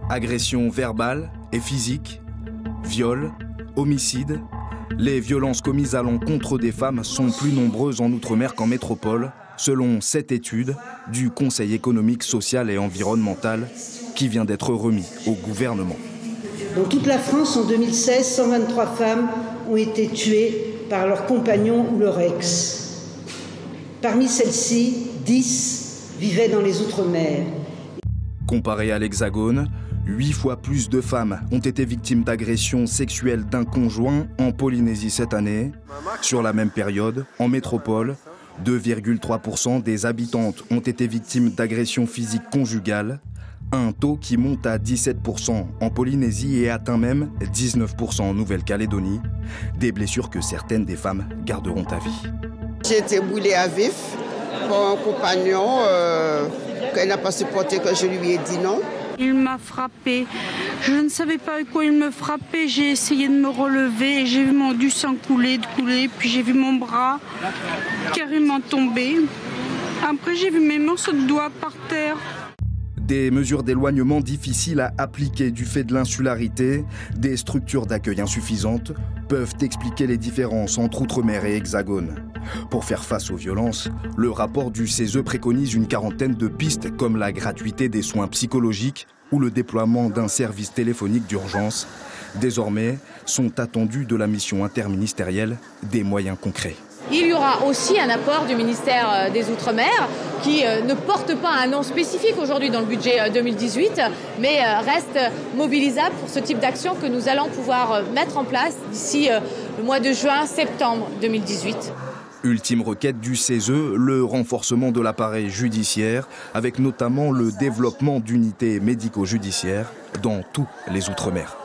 Agressions verbales et physiques, viols, homicides. Les violences commises à l'encontre des femmes sont plus nombreuses en Outre-mer qu'en métropole, selon cette étude du Conseil économique, social et environnemental qui vient d'être remis au gouvernement. Dans toute la France, en 2016, 123 femmes ont été tuées par leur compagnon ou leur ex. Parmi celles-ci, 10 vivaient dans les Outre-mer. Comparé à l'Hexagone, 8 fois plus de femmes ont été victimes d'agressions sexuelles d'un conjoint en Polynésie cette année. Sur la même période, en métropole, 2,3% des habitantes ont été victimes d'agressions physiques conjugales, un taux qui monte à 17% en Polynésie et atteint même 19% en Nouvelle-Calédonie, des blessures que certaines des femmes garderont à vie. J'ai été brûlée à vif par un compagnon qu'elle n'a pas supporté que je lui ai dit non. Il m'a frappé. Je ne savais pas avec quoi il me frappait. J'ai essayé de me relever et j'ai vu du sang couler, puis j'ai vu mon bras carrément tomber. Après, j'ai vu mes morceaux de doigts par terre. Des mesures d'éloignement difficiles à appliquer du fait de l'insularité, des structures d'accueil insuffisantes peuvent expliquer les différences entre Outre-mer et Hexagone. Pour faire face aux violences, le rapport du CESE préconise une quarantaine de pistes comme la gratuité des soins psychologiques ou le déploiement d'un service téléphonique d'urgence. Désormais, sont attendus de la mission interministérielle des moyens concrets. Il y aura aussi un apport du ministère des Outre-mer qui ne porte pas un nom spécifique aujourd'hui dans le budget 2018, mais reste mobilisable pour ce type d'action que nous allons pouvoir mettre en place d'ici le mois de juin-septembre 2018. Ultime requête du CESE, le renforcement de l'appareil judiciaire, avec notamment le développement d'unités médico-judiciaires dans tous les Outre-mer.